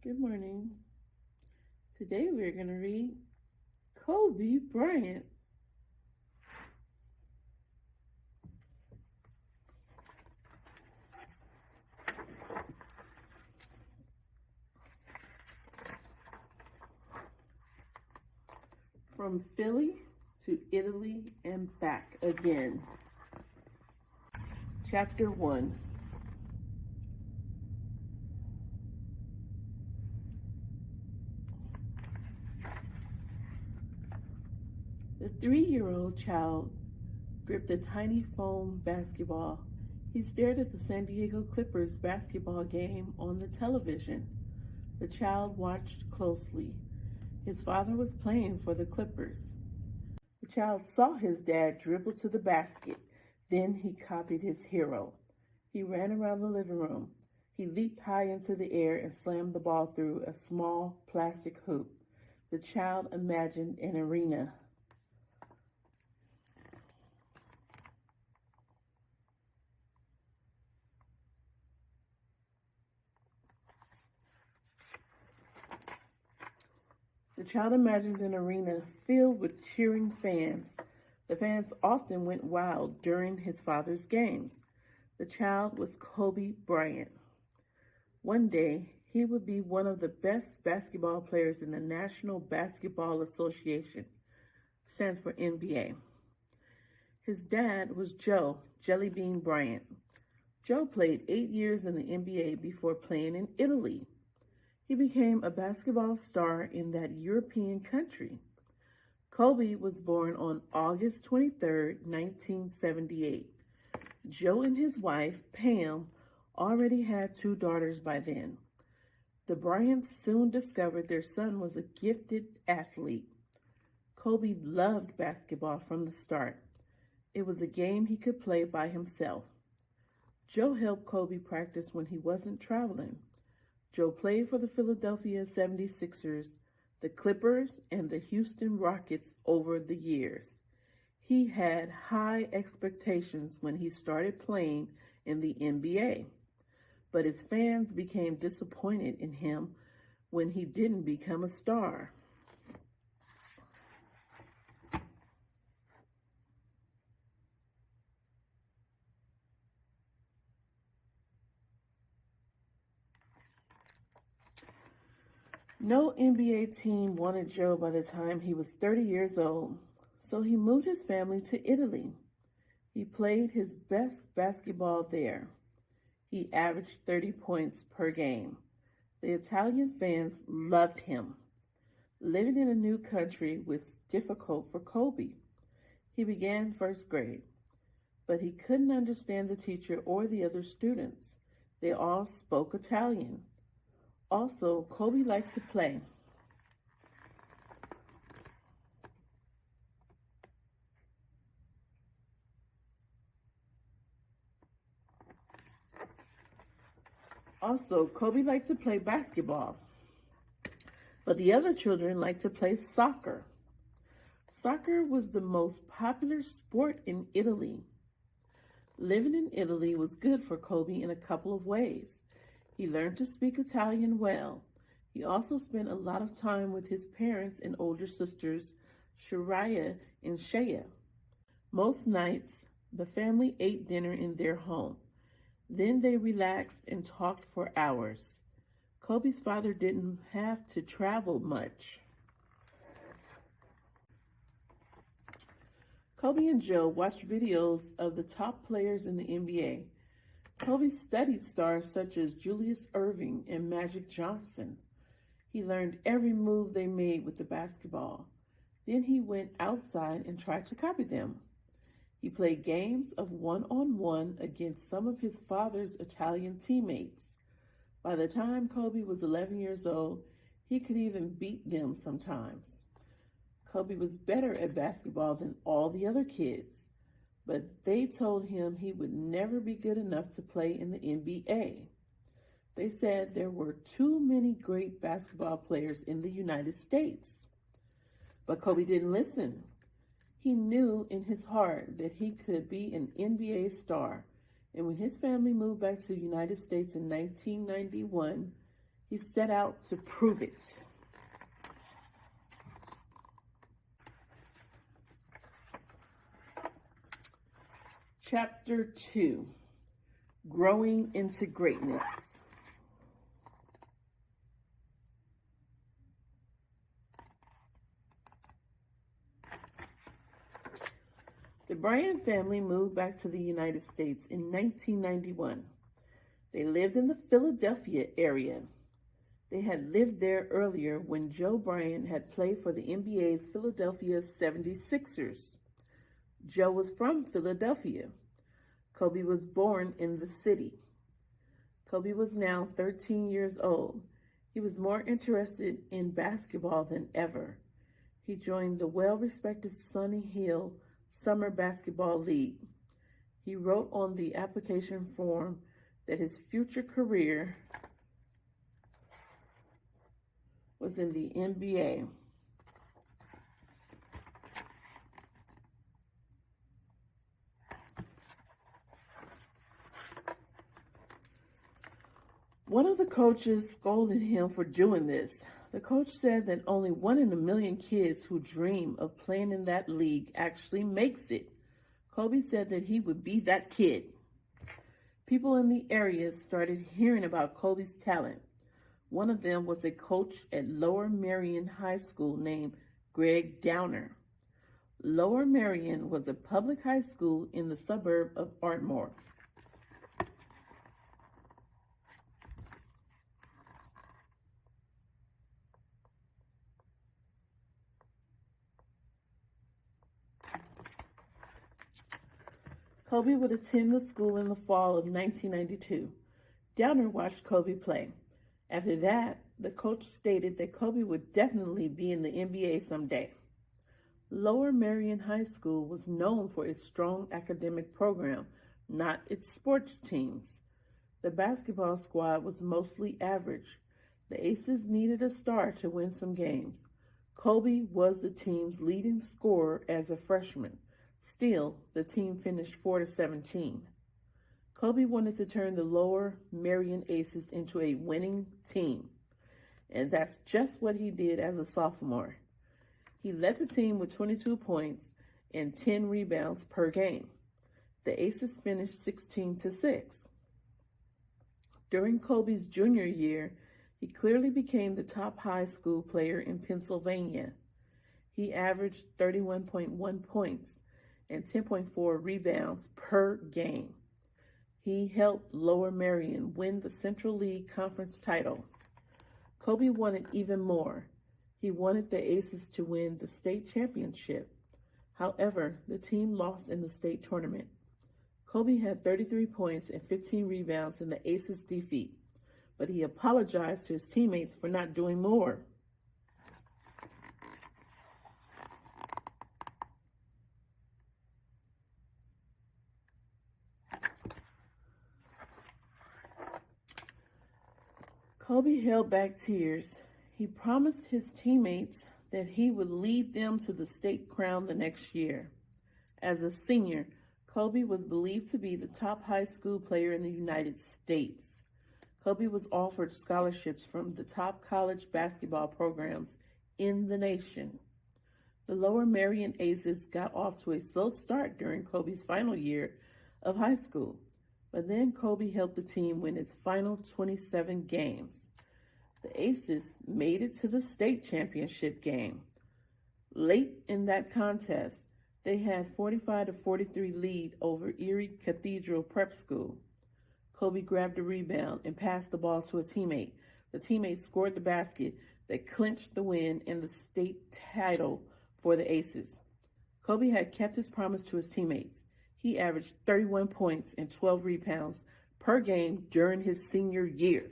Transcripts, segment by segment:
Good morning. Today we're going to read Kobe Bryant. From Philly to Italy and back again. Chapter 1. The 3-year-old child gripped a tiny foam basketball. He stared at the San Diego Clippers basketball game on the television. The child watched closely. His father was playing for the Clippers. The child saw his dad dribble to the basket. Then he copied his hero. He ran around the living room. He leaped high into the air and slammed the ball through a small plastic hoop. The child imagined an arena. The child imagined an arena filled with cheering fans. The fans often went wild during his father's games. The child was Kobe Bryant. One day, he would be one of the best basketball players in the National Basketball Association, stands for NBA. His dad was Joe Jellybean Bryant. Joe played 8 years in the NBA before playing in Italy. He became a basketball star in that European country. Kobe was born on August 23, 1978. Joe and his wife, Pam, already had 2 daughters by then. The Bryants soon discovered their son was a gifted athlete. Kobe loved basketball from the start. It was a game he could play by himself. Joe helped Kobe practice when he wasn't traveling. Joe played for the Philadelphia 76ers, the Clippers, and the Houston Rockets over the years. He had high expectations when he started playing in the NBA, but his fans became disappointed in him when he didn't become a star. No NBA team wanted Joe by the time he was 30 years old, so he moved his family to Italy. He played his best basketball there. He averaged 30 points per game. The Italian fans loved him. Living in a new country was difficult for Kobe. He began first grade, but he couldn't understand the teacher or the other students. They all spoke Italian. Also, Kobe liked to play. Basketball, but the other children liked to play soccer. Soccer was the most popular sport in Italy. Living in Italy was good for Kobe in a couple of ways. He learned to speak Italian well. He also spent a lot of time with his parents and older sisters, Shariah and Shaya. Most nights, the family ate dinner in their home. Then they relaxed and talked for hours. Kobe's father didn't have to travel much. Kobe and Joe watched videos of the top players in the NBA. Kobe studied stars such as Julius Erving and Magic Johnson. He learned every move they made with the basketball. Then he went outside and tried to copy them. He played games of one-on-one against some of his father's Italian teammates. By the time Kobe was 11 years old, he could even beat them sometimes. Kobe was better at basketball than all the other kids, but they told him he would never be good enough to play in the NBA. They said there were too many great basketball players in the United States. But Kobe didn't listen. He knew in his heart that he could be an NBA star, and when his family moved back to the United States in 1991, He set out to prove it. Chapter 2, Growing into Greatness. The Bryant family moved back to the United States in 1991. They lived in the Philadelphia area. They had lived there earlier when Joe Bryant had played for the NBA's Philadelphia 76ers. Joe was from Philadelphia. Kobe was born in the city. Kobe was now 13 years old. He was more interested in basketball than ever. He joined the well-respected Sunny Hill Summer Basketball League. He wrote on the application form that his future career was in the NBA. One of the coaches scolded him for doing this. The coach said that only 1 in a million kids who dream of playing in that league actually makes it. Kobe said that he would be that kid. People in the area started hearing about Kobe's talent. One of them was a coach at Lower Merion High School named Greg Downer. Lower Merion was a public high school in the suburb of Ardmore. Kobe would attend the school in the fall of 1992. Downer watched Kobe play. After that, the coach stated that Kobe would definitely be in the NBA someday. Lower Merion High School was known for its strong academic program, not its sports teams. The basketball squad was mostly average. The Aces needed a star to win some games. Kobe was the team's leading scorer as a freshman. Still, the team finished 4-17. Kobe wanted to turn the Lower Merion Aces into a winning team, and that's just what he did as a sophomore. He led the team with 22 points and 10 rebounds per game. The Aces finished 16-6. During Kobe's junior year, he clearly became the top high school player in Pennsylvania. He averaged 31.1 points and 10.4 rebounds per game. He helped Lower Merion win the Central League Conference title. Kobe wanted even more. He wanted the Aces to win the state championship. However, the team lost in the state tournament. Kobe had 33 points and 15 rebounds in the Aces' defeat, but he apologized to his teammates for not doing more. Kobe held back tears. He promised his teammates that he would lead them to the state crown the next year. As a senior, Kobe was believed to be the top high school player in the United States. Kobe was offered scholarships from the top college basketball programs in the nation. The Lower Merion Aces got off to a slow start during Kobe's final year of high school. But then Kobe helped the team win its final 27 games. The Aces made it to the state championship game. Late in that contest, they had 45-43 lead over Erie Cathedral Prep School. Kobe grabbed a rebound and passed the ball to a teammate. The teammate scored the basket that clinched the win and the state title for the Aces. Kobe had kept his promise to his teammates. He averaged 31 points and 12 rebounds per game during his senior year.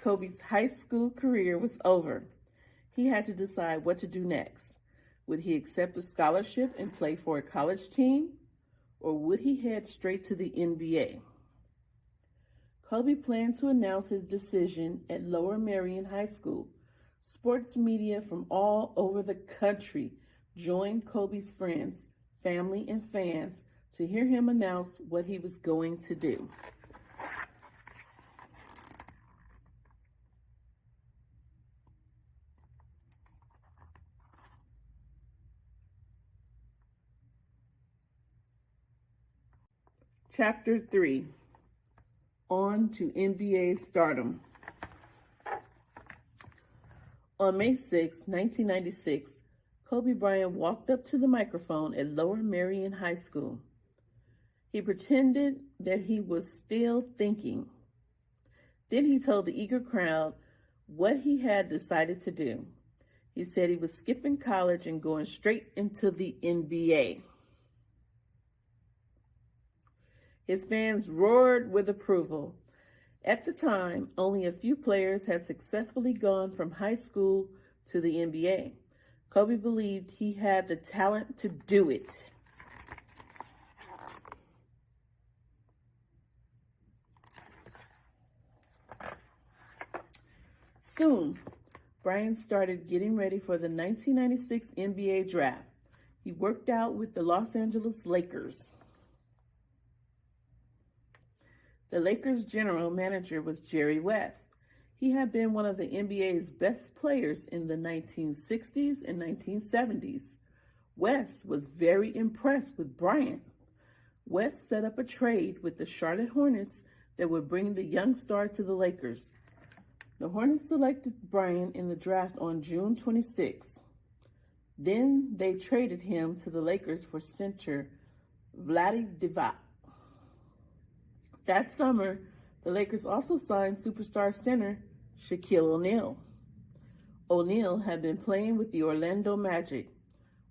Kobe's high school career was over. He had to decide what to do next. Would he accept a scholarship and play for a college team, or would he head straight to the NBA? Kobe planned to announce his decision at Lower Merion High School. Sports media from all over the country joined Kobe's friends, family, and fans to hear him announce what he was going to do. Chapter 3, On to NBA Stardom. On May 6, 1996, Kobe Bryant walked up to the microphone at Lower Merion High School. He pretended that he was still thinking. Then he told the eager crowd what he had decided to do. He said he was skipping college and going straight into the NBA. His fans roared with approval. At the time, only a few players had successfully gone from high school to the NBA. Kobe believed he had the talent to do it. Soon, Bryant started getting ready for the 1996 NBA draft. He worked out with the Los Angeles Lakers. The Lakers' general manager was Jerry West. He had been one of the NBA's best players in the 1960s and 1970s. West was very impressed with Bryant. West set up a trade with the Charlotte Hornets that would bring the young star to the Lakers. The Hornets selected Bryant in the draft on June 26. Then they traded him to the Lakers for center Vlade Divac. That summer, the Lakers also signed superstar center Shaquille O'Neal. O'Neal had been playing with the Orlando Magic.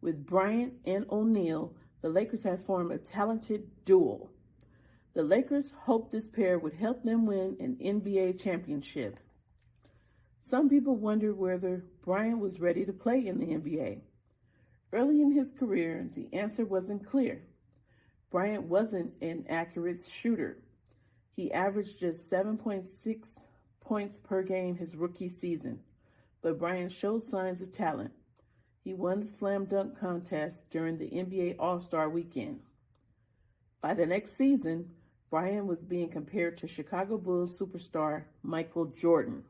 With Bryant and O'Neal, the Lakers had formed a talented duo. The Lakers hoped this pair would help them win an NBA championship. Some people wondered whether Bryant was ready to play in the NBA. Early in his career, the answer wasn't clear. Bryant wasn't an accurate shooter. He averaged just 7.6 points per game his rookie season, but Bryant showed signs of talent. He won the slam dunk contest during the NBA All-Star Weekend. By the next season, Bryant was being compared to Chicago Bulls superstar Michael Jordan.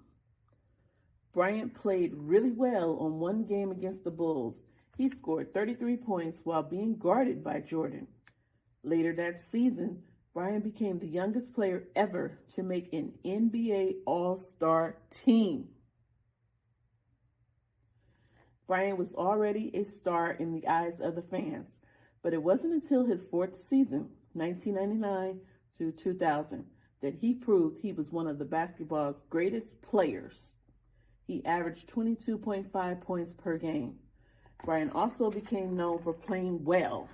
Bryant played really well on one game against the Bulls. He scored 33 points while being guarded by Jordan. Later that season, Bryant became the youngest player ever to make an NBA All-Star team. Bryant was already a star in the eyes of the fans, but it wasn't until his fourth season, 1999 to 2000, that he proved he was one of the basketball's greatest players. He averaged 22.5 points per game. Bryant also became known for playing well.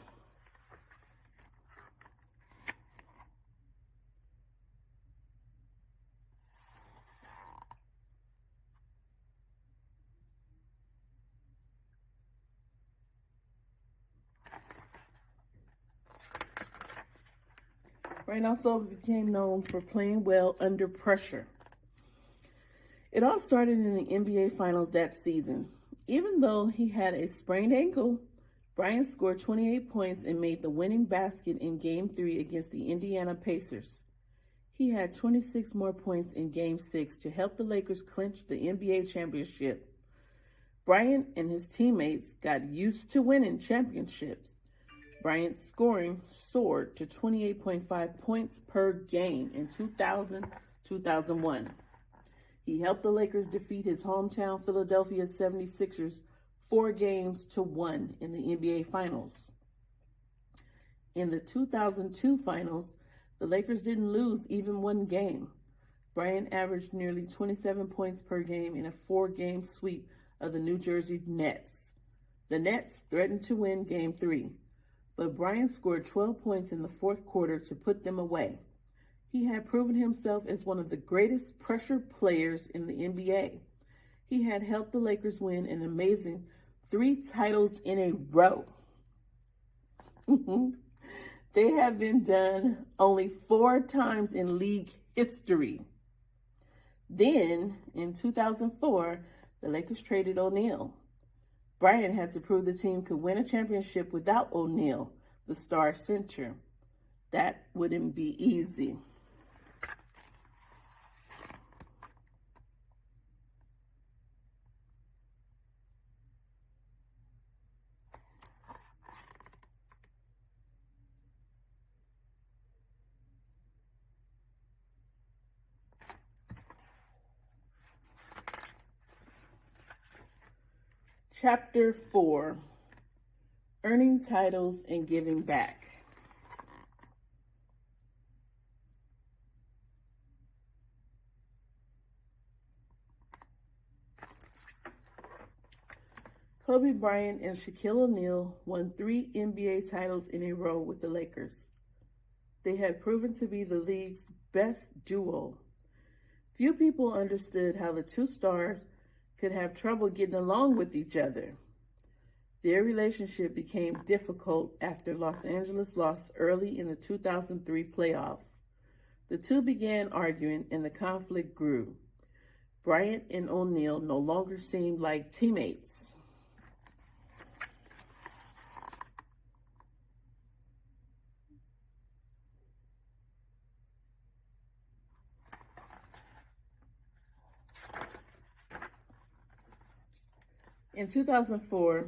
Bryant also became known for playing well under pressure. It all started in the NBA Finals that season. Even though he had a sprained ankle, Bryant scored 28 points and made the winning basket in Game 3 against the Indiana Pacers. He had 26 more points in Game 6 to help the Lakers clinch the NBA championship. Bryant and his teammates got used to winning championships. Bryant's scoring soared to 28.5 points per game in 2000-2001. He helped the Lakers defeat his hometown Philadelphia 76ers 4-1 in the NBA Finals. In the 2002 Finals, the Lakers didn't lose even one game. Bryant averaged nearly 27 points per game in a 4-game sweep of the New Jersey Nets. The Nets threatened to win Game 3, but Bryant scored 12 points in the fourth quarter to put them away. He had proven himself as one of the greatest pressure players in the NBA. He had helped the Lakers win an amazing 3 titles in a row. They have been done only 4 times in league history. Then, in 2004, the Lakers traded O'Neal. Bryant had to prove the team could win a championship without O'Neal, the star center. That wouldn't be easy. Chapter 4, Earning Titles and Giving Back. Kobe Bryant and Shaquille O'Neal won 3 NBA titles in a row with the Lakers. They had proven to be the league's best duo. Few people understood how the two stars could have trouble getting along with each other. Their relationship became difficult after Los Angeles lost early in the 2003 playoffs. The two began arguing and the conflict grew. Bryant and O'Neal no longer seemed like teammates. In 2004,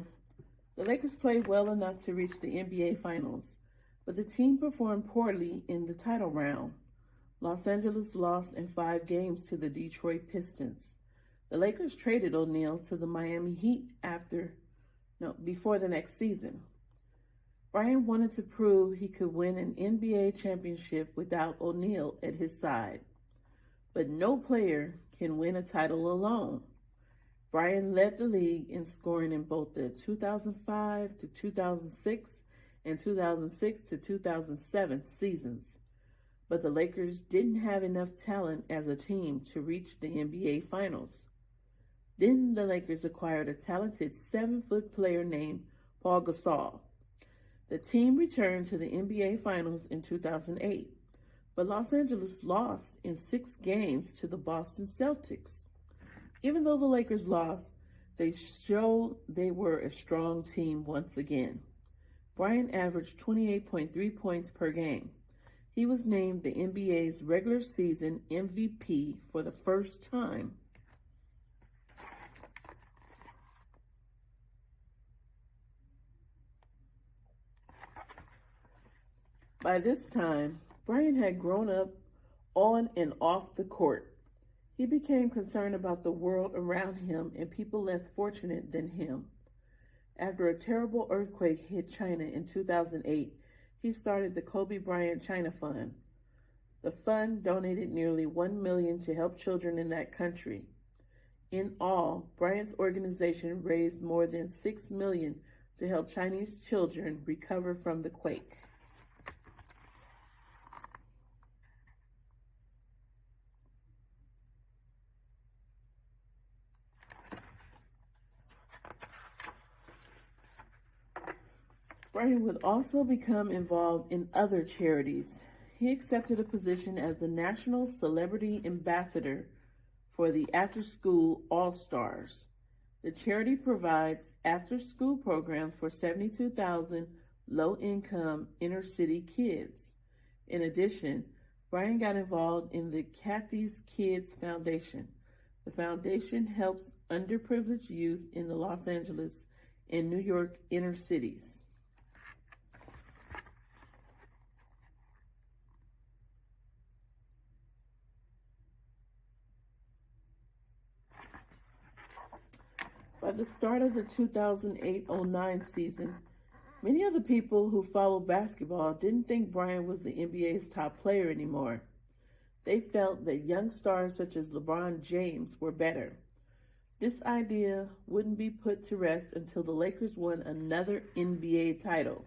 the Lakers played well enough to reach the NBA Finals, but the team performed poorly in the title round. Los Angeles lost in 5 games to the Detroit Pistons. The Lakers traded O'Neal to the Miami Heat before the next season. Bryant wanted to prove he could win an NBA championship without O'Neal at his side. But no player can win a title alone. Bryant led the league in scoring in both the 2005 to 2006 and 2006 to 2007 seasons. But the Lakers didn't have enough talent as a team to reach the NBA Finals. Then the Lakers acquired a talented 7-foot player named Paul Gasol. The team returned to the NBA Finals in 2008, but Los Angeles lost in 6 games to the Boston Celtics. Even though the Lakers lost, they showed they were a strong team once again. Bryant averaged 28.3 points per game. He was named the NBA's regular season MVP for the first time. By this time, Bryant had grown up on and off the court. He became concerned about the world around him and people less fortunate than him. After a terrible earthquake hit China in 2008, he started the Kobe Bryant China Fund. The fund donated nearly $1 million to help children in that country. In all, Bryant's organization raised more than $6 million to help Chinese children recover from the quake. Bryant would also become involved in other charities. He accepted a position as the National Celebrity Ambassador for the After School All-Stars. The charity provides after-school programs for 72,000 low-income inner-city kids. In addition, Bryant got involved in the Kathy's Kids Foundation. The foundation helps underprivileged youth in the Los Angeles and New York inner cities. By the start of the 2008-09 season, many of the people who follow basketball didn't think Bryant was the NBA's top player anymore. They felt that young stars such as LeBron James were better. This idea wouldn't be put to rest until the Lakers won another NBA title.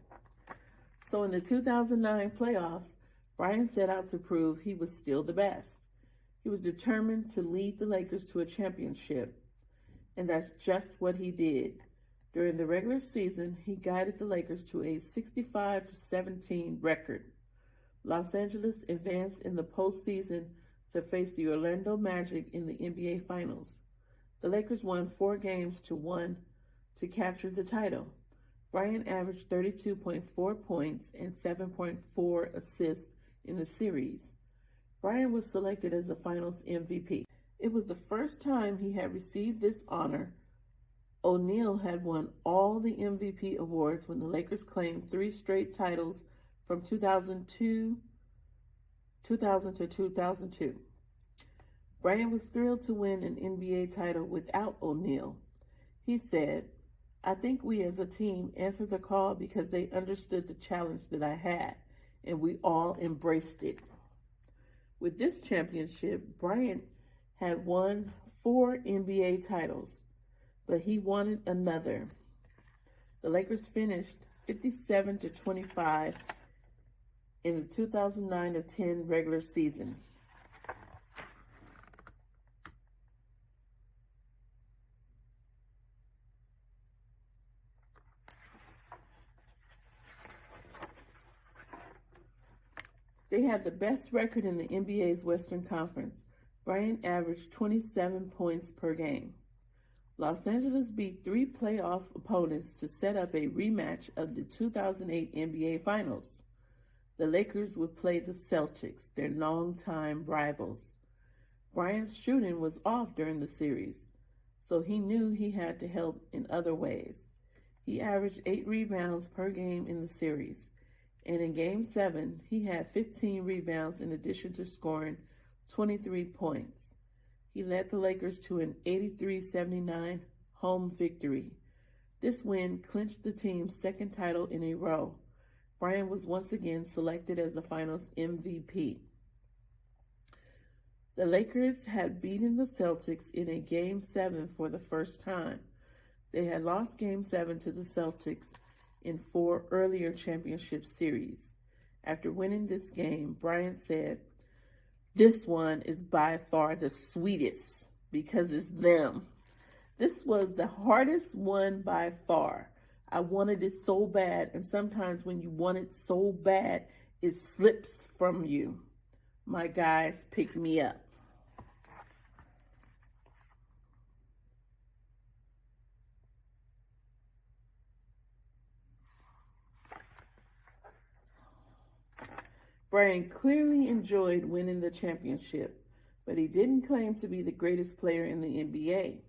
So in the 2009 playoffs, Bryant set out to prove he was still the best. He was determined to lead the Lakers to a championship. And that's just what he did. During the regular season, he guided the Lakers to a 65-17 record. Los Angeles advanced in the postseason to face the Orlando Magic in the NBA Finals. The Lakers won 4 games to 1 to capture the title. Bryant averaged 32.4 points and 7.4 assists in the series. Bryant was selected as the Finals MVP. It was the first time he had received this honor. O'Neal had won all the MVP awards when the Lakers claimed 3 straight titles from 2000 to 2002. Bryant was thrilled to win an NBA title without O'Neal. He said, I think we as a team answered the call because they understood the challenge that I had, and we all embraced it. With this championship, Bryant had won 4 NBA titles, but he wanted another. The Lakers finished 57-25 in the 2009-10 regular season. They had the best record in the NBA's Western Conference. Bryant averaged 27 points per game. Los Angeles beat 3 playoff opponents to set up a rematch of the 2008 NBA Finals. The Lakers would play the Celtics, their longtime rivals. Bryant's shooting was off during the series, so he knew he had to help in other ways. He averaged 8 rebounds per game in the series, and in Game 7, he had 15 rebounds in addition to scoring 23 points. He led the Lakers to an 83-79 home victory. This win clinched the team's second title in a row. Bryant was once again selected as the finals MVP. The Lakers had beaten the Celtics in a Game 7 for the first time. They had lost Game 7 to the Celtics in 4 earlier championship series. After winning this game, Bryant said, "This one is by far the sweetest because it's them. This was the hardest one by far. I wanted it so bad, and sometimes when you want it so bad, it slips from you. My guys picked me up." Bryant clearly enjoyed winning the championship, but he didn't claim to be the greatest player in the NBA.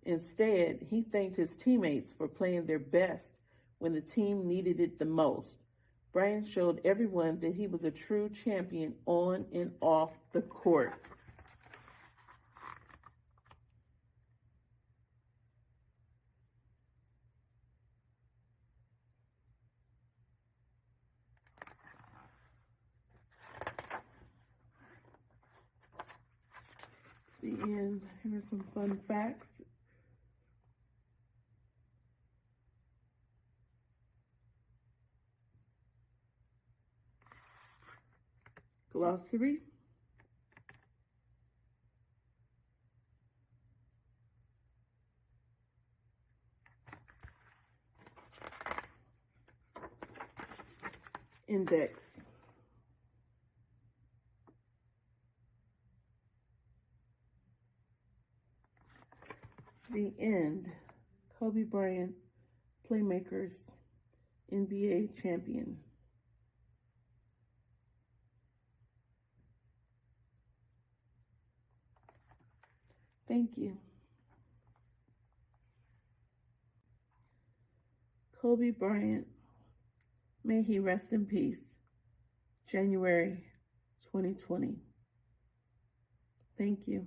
Instead, he thanked his teammates for playing their best when the team needed it the most. Bryant showed everyone that he was a true champion on and off the court. The end. Here are some fun facts. Glossary. Index. The end. Kobe Bryant, Playmakers, NBA champion. Thank you. Kobe Bryant, may he rest in peace. January 2020. Thank you.